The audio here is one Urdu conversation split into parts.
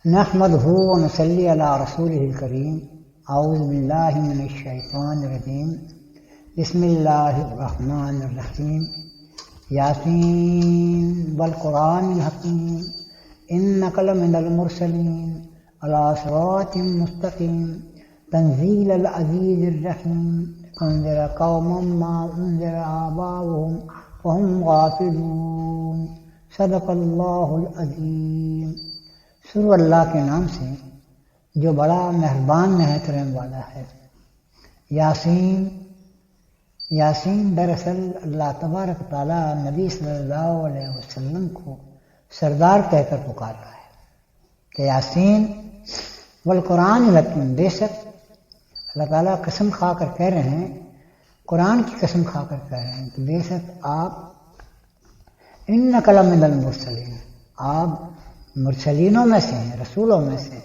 نحمده ونصلي على رسوله الكريم. اعوذ باللہ من الشیطان الرجیم. بسم اللہ الرحمن الرحیم. یاسین والقرآن الحکیم انک لمن المرسلین علی صراط مستقیم تنزیل العزیز الرحیم تنذر قوما ما انذر آباؤهم فهم غافلون. صدق اللہ العظیم. شروع اللہ کے نام سے جو بڑا مہربان نہایت رحم والا ہے. یاسین. یاسین دراصل اللہ تبارک تعالیٰ نبی صلی اللہ علیہ وسلم کو سردار کہہ کر پکار رہا ہے کہ یاسین والقرآن الحکیم. بے شک اللہ تعالیٰ قسم کھا کر کہہ رہے ہیں، قرآن کی قسم کھا کر کہہ رہے ہیں کہ بے شک آپ انک لمن المرسلین، آپ مرسلینوں میں سے ہیں، رسولوں میں سے،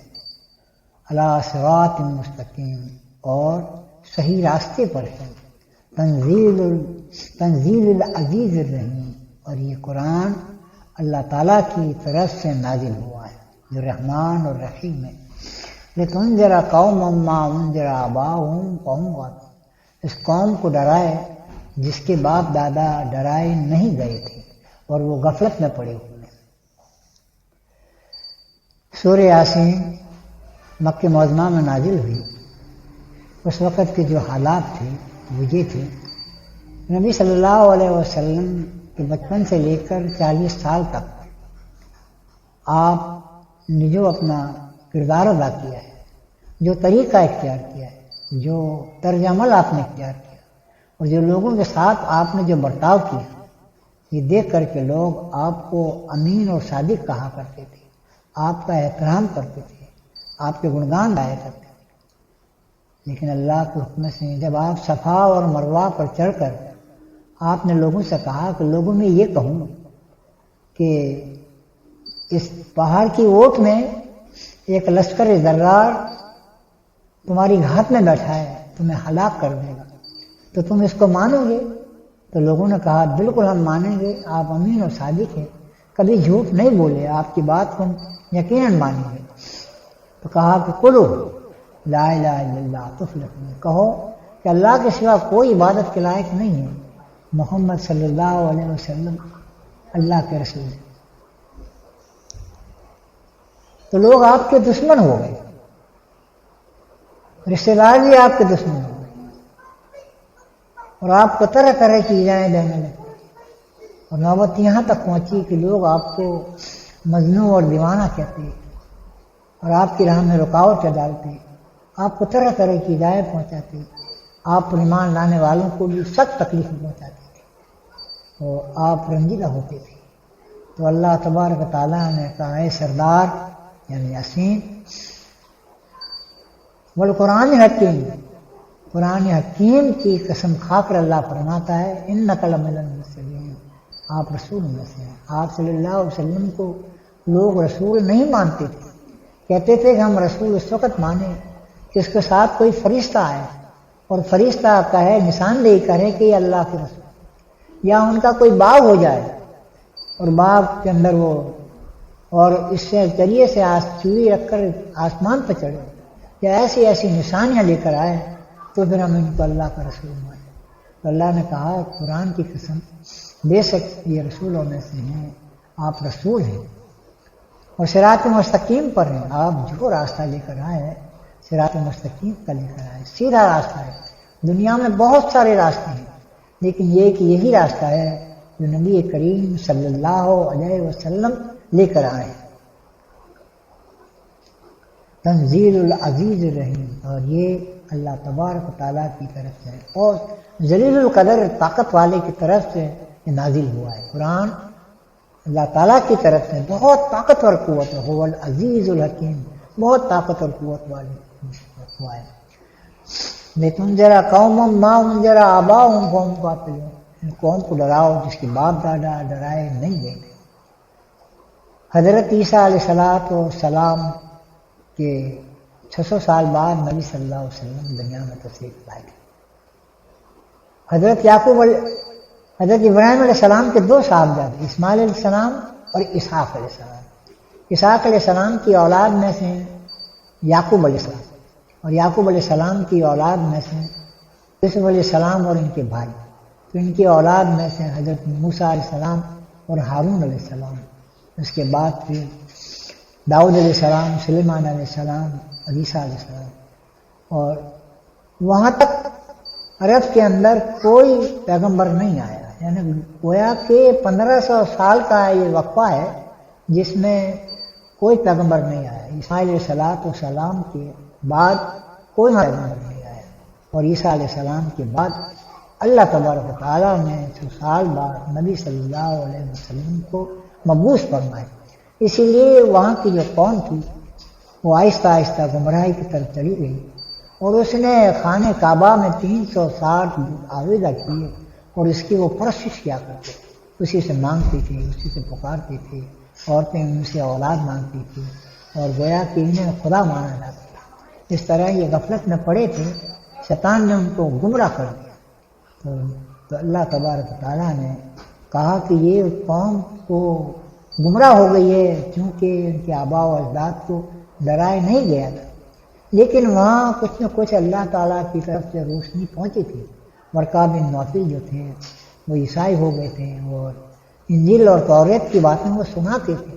علی صراط مستقیم، اور صحیح راستے پر ہیں. تنزیل العزیز الرحیم، اور یہ قرآن اللہ تعالیٰ کی طرف سے نازل ہوا ہے جو رحمان اور رحیم ہے. لتنذر قوما ما انذر آباؤهم فهم غافلون. اس قوم کو ڈرائے جس کے باپ دادا ڈرائے نہیں گئے تھے اور وہ غفلت میں پڑے ہوئے. سورہ یاسین مکہ معظمہ میں نازل ہوئی. اس وقت کے جو حالات تھے وہ یہ تھے، نبی صلی اللہ علیہ وسلم کے بچپن سے لے کر 40 سال تک آپ نے جو اپنا کردار ادا کیا ہے، جو طریقہ اختیار کیا ہے، جو طرز عمل آپ نے اختیار کیا، اور جو لوگوں کے ساتھ آپ نے جو برتاؤ کیا، یہ دیکھ کر کے لوگ آپ کو امین اور صادق کہا کرتے تھے، آپ کا احترام کرتے تھے، آپ کے گنگان گایا کرتے تھے. لیکن اللہ کے حکم سے جب آپ صفا اور مروہ پر چڑھ کر آپ نے لوگوں سے کہا کہ لوگوں میں یہ کہوں کہ اس پہاڑ کی اوٹ میں ایک لشکر زرار تمہاری گھات میں بیٹھا ہے، تمہیں ہلاک کر دے گا، تو تم اس کو مانو گے؟ تو لوگوں نے کہا بالکل ہم مانیں گے، آپ امین اور صادق ہیں، کبھی جھوٹ نہیں بولے، آپ کی بات کو ہم یقیناً مانیں گے. تو کہا کہ قولوا لا الہ الا اللہ تفلحون، کہو کہ اللہ کے سوا کوئی عبادت کے لائق نہیں ہے، محمد صلی اللہ علیہ وسلم اللہ کے رسول ہیں. تو لوگ آپ کے دشمن ہو گئے، رشتہ دار بھی آپ کے دشمن ہو گئے، اور آپ کو طرح طرح کی ایجائیں دینے لگے، اور نوبت یہاں تک پہنچی کہ لوگ آپ کو مجنون اور دیوانہ کہتے اور آپ کی راہ میں رکاوٹ ڈالتے، آپ کو طرح طرح کی ہدایت پہنچاتے، آپ پر ایمان لانے والوں کو بھی سخت تکلیف پہنچاتے تھے اور آپ رنجیدہ ہوتے تھے. تو اللہ تبارک و تعالیٰ نے کہا اے سردار یعنی یاسین والقرآن الحکیم، قرآن حکیم کی قسم کھا کر اللہ فرماتا ہے انک لمن المرسلین، آپ رسول میں سے ہیں. آپ صلی اللہ علیہ وسلم کو لوگ رسول نہیں مانتے تھے، کہتے تھے کہ ہم رسول اس وقت مانیں کہ اس کے ساتھ کوئی فرشتہ آئے اور فرشتہ کہے، نشاندہی کرے کہ یہ اللہ کے رسول، یا ان کا کوئی باغ ہو جائے اور باغ کے اندر وہ اور اس سے ذریعے سے چوری رکھ کر آسمان پہ چڑھے، یا ایسی ایسی نشانیاں لے کر آئے تو پھر ہم ان کو اللہ کا رسول مانیں. تو اللہ نے کہا قرآن کی قسم بے شک یہ رسولوں میں سے ہیں، آپ رسول ہیں اور صراط مستقیم پر ہیں. آپ جو راستہ لے کر آئے ہیں صراط مستقیم کا لے کر آئے، سیدھا راستہ ہے. دنیا میں بہت سارے راستے ہیں لیکن یہ کہ یہی راستہ ہے جو نبی کریم صلی اللہ علیہ وسلم لے کر آئے. تنزیل العزیز الرحیم، اور یہ اللہ تبارک و تعالیٰ کی طرف سے اور ذلیل القدر طاقت والے کی طرف سے یہ نازل ہوا ہے. قرآن اللہ تعالیٰ کی طرف سے بہت طاقتور قوت ہے، هو العزیز الحکیم، بہت طاقتور قوت والے ہوا ہے. لتنذر قوما ما انذر آباؤهم فهم غافلون، ان قوم کو ڈراؤ جس کے باپ دادا ڈرائے نہیں گئے تھے. حضرت عیسیٰ علیہ السلام کے 600 سال بعد نبی صلی اللہ علیہ وسلم دنیا میں تشریف لائے تھے. حضرت ابراہیم علیہ السلام کے 2 صاحبزادے اسماعیل علیہ السلام اور اسحاق علیہ السلام، اسحاق علیہ السلام کی اولاد میں سے یعقوب علیہ السلام، اور یعقوب علیہ السلام کی اولاد میں سے یوسف علیہ السلام اور ان کے بھائی، تو ان کی اولاد میں سے حضرت موسیٰ علیہ السلام اور ہارون علیہ السلام، اس کے بعد پھر داؤد علیہ السلام، سلیمان علیہ السلام اور عیسیٰ علیہ السلام، اور وہاں تک عرب کے اندر کوئی پیغمبر نہیں آیا، یعنی گویا کہ 1500 سال کا یہ وقفہ ہے جس میں کوئی پیغمبر نہیں آیا۔ اسماعیل علیہ السلام کے بعد کوئی پیغمبر نہیں آیا، اور عیسیٰ علیہ السلام کے بعد اللہ تبارک و تعالیٰ نے 100 سال بعد نبی صلی اللہ علیہ وسلم کو مبعوث فرمایا۔ اسی لیے وہاں کی جو قوم تھی وہ آہستہ آہستہ گمراہی کی طرف چلی گئی، اور اس نے خانہ کعبہ میں 360 آویزہ کیے اور اس کی وہ پرستش کیا کرتے، اسی سے مانگتی تھی، اسی سے پکارتی تھی، عورتیں ان سے اولاد مانگتی تھی، اور گویا کہ انہیں خدا مانا جاتا تھا۔ اس طرح یہ غفلت میں پڑے تھے، شیطان نے ان کو گمراہ کر دیا۔ تو اللہ تبارک و تعالیٰ نے کہا کہ یہ قوم کو گمراہ ہو گئی ہے، چونکہ ان کے آباء و اجداد کو ڈرائے نہیں گیا تھا، لیکن وہاں کچھ نہ کچھ اللہ تعالیٰ کی طرف سے روشنی پہنچی تھی۔ ورقہ بن نوفل جو تھے وہ عیسائی ہو گئے تھے اور انجیل اور توریت کی باتیں وہ سناتے تھے،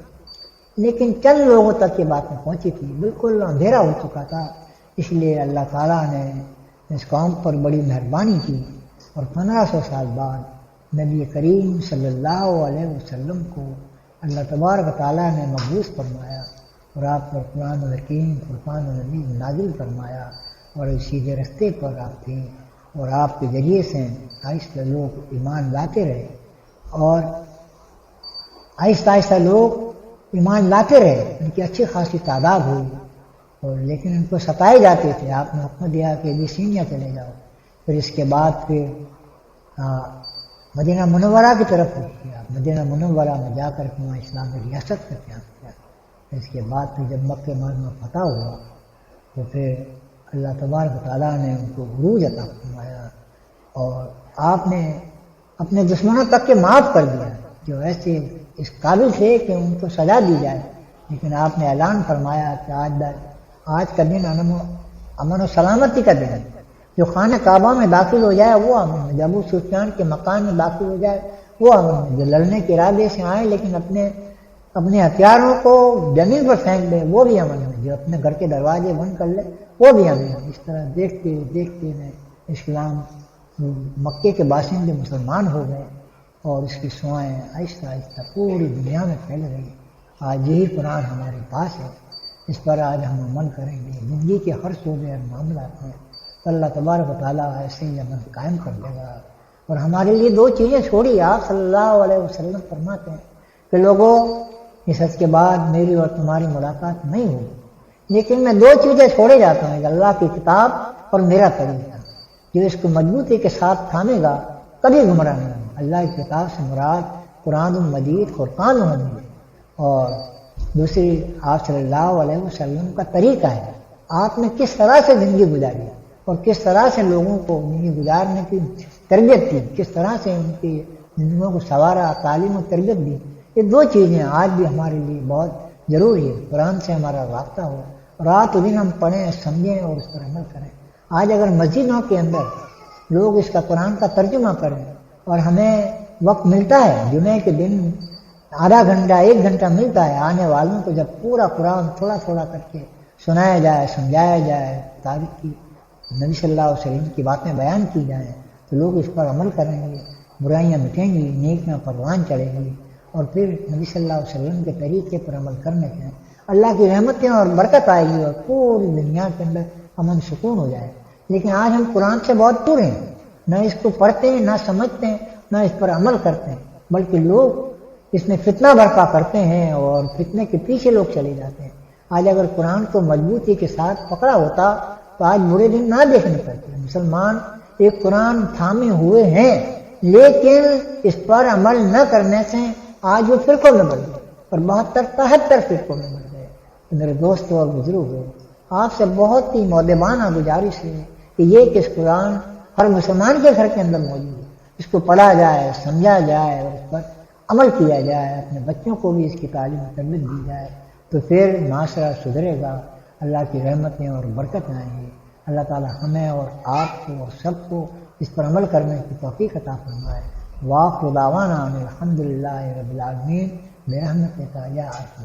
لیکن چند لوگوں تک یہ باتیں پہنچی تھی، بالکل اندھیرا ہو چکا تھا۔ اس لیے اللہ تعالیٰ نے اس قوم پر بڑی مہربانی کی، اور 1500 سال بعد نبی کریم صلی اللہ علیہ وسلم کو اللہ تبارک و تعالیٰ نے مبعوث فرمایا، اور آپ پر قرآن الحکیم، فرقان الحمید نازل فرمایا، اور سیدھے رستے پر آپ تھے، اور آپ کے ذریعے سے آہستہ لوگ ایمان لاتے رہے، اور آہستہ آہستہ لوگ ایمان لاتے رہے، ان کی اچھی خاصی تعداد ہوئی، اور لیکن ان کو ستائے جاتے تھے۔ آپ نے حکم دیا کہ ابیسینیا چلے جاؤ، پھر اس کے بعد پھر مدینہ منورہ کی طرف کیا، مدینہ منورہ میں جا کر کے وہاں اسلام کی ریاست کا قیام کیا۔ اس کے بعد پھر جب مکہ معظمہ فتح ہوا تو پھر اللہ تبارک و تعالیٰ نے ان کو عروج عطا فرمایا، اور آپ نے اپنے دشمنوں تک کے معاف کر دیا جو ایسے اس قابل تھے کہ ان کو سزا دی جائے، لیکن آپ نے اعلان فرمایا کہ آج کا دن امن و سلامتی کا دن ہے، جو خانہ کعبہ میں داخل ہو جائے وہ امن میں، جب ابو سفیان کے مکان میں داخل ہو جائے وہ امن میں، جو لڑنے کے ارادے سے آئے لیکن اپنے ہتھیاروں کو زمین پر پھینک دے وہ بھی امن میں، جو اپنے گھر کے دروازے بند کر لے وہ بھی امن میں۔ اس طرح دیکھتے دیکھتے میں اسلام مکے کے باشندے مسلمان ہو گئے، اور اس کی سوائیں آہستہ آہستہ پوری دنیا میں پھیل رہی۔ آج یہی قرآن ہمارے پاس ہے، اس پر آج ہم عمل کریں گے، زندگی کے ہر شعبے اور معاملات میں تو اللہ تبارک و تعالیٰ ایسے ہی عمل قائم کر دے گا۔ اور ہمارے لیے 2 چیزیں چھوڑی، آپ صلی اللہ علیہ وسلم فرماتے ہیں کہ لوگوں اس سچ کے بعد میری اور تمہاری ملاقات نہیں ہوگی، لیکن میں 2 چیزیں چھوڑے جاتا ہوں، اللہ کی کتاب اور میرا طریقہ، جو اس کو مضبوطی کے ساتھ تھامے گا کبھی گمراہ نہیں ہوگا۔ اللہ کی کتاب سے مراد قرآن مجید، فرقان الحمید، اور دوسری آپ صلی اللہ علیہ وسلم کا طریقہ ہے، آپ نے کس طرح سے زندگی گزاری اور کس طرح سے لوگوں کو زندگی گزارنے کی تربیت دی، کس طرح سے ان کی زندگیوں کو سنوارا، تعلیم و تربیت دی۔ یہ 2 چیزیں آج بھی ہمارے لیے بہت ضروری ہے، قرآن سے ہمارا رابطہ ہو، رات و دن ہم پڑھیں، سمجھیں اور اس پر عمل کریں۔ آج اگر مسجدوں کے اندر لوگ اس کا قرآن کا ترجمہ کریں، اور ہمیں وقت ملتا ہے جمعے کے دن آدھا گھنٹہ 1 گھنٹہ ملتا ہے، آنے والوں کو جب پورا قرآن تھوڑا تھوڑا کر کے سنایا جائے، سمجھایا جائے، تاریخ کی نبی صلی اللہ علیہ وسلم کی باتیں بیان کی جائیں، تو لوگ اس پر عمل کریں گے، برائیاں مٹیں گی، نیکیاں پروان چڑھیں گی، اور پھر نبی صلی اللہ علیہ وسلم کے طریقے پر عمل کرنے سے اللہ کی رحمتیں اور برکت آئے گی، اور پوری دنیا کے اندر امن سکون ہو جائے۔ لیکن آج ہم قرآن سے بہت دور ہیں، نہ اس کو پڑھتے ہیں، نہ سمجھتے ہیں، نہ اس پر عمل کرتے ہیں، بلکہ لوگ اس میں فتنہ برپا کرتے ہیں اور فتنے کے پیچھے لوگ چلے جاتے ہیں۔ آج اگر قرآن کو مضبوطی کے ساتھ پکڑا ہوتا تو آج برے دن نہ دیکھنے پڑتے۔ مسلمان ایک قرآن تھامے ہوئے ہیں، لیکن اس پر عمل نہ کرنے سے آج وہ فرقوں میں بڑھ گئے، اور 72-73 فرقوں میں بڑھ گئے۔ میرے دوستوں اور بزرگوں، آپ سے بہت ہی مؤدبانہ گزارش ہے کہ یہ کہ اس قرآن ہر مسلمان کے گھر کے اندر موجود ہے، اس کو پڑھا جائے، سمجھا جائے اور اس پر عمل کیا جائے، اپنے بچوں کو بھی اس کی تعلیم و تربیت دی جائے، تو پھر معاشرہ سدھرے گا، اللہ کی رحمتیں اور برکتیں آئیں گی۔ اللہ تعالی ہمیں اور آپ کو اور سب کو اس پر عمل کرنے کی توفیق عطا فرمائے۔ وآخر دعوانا ان الحمد للہ رب العالمین برحمتک یا ارحم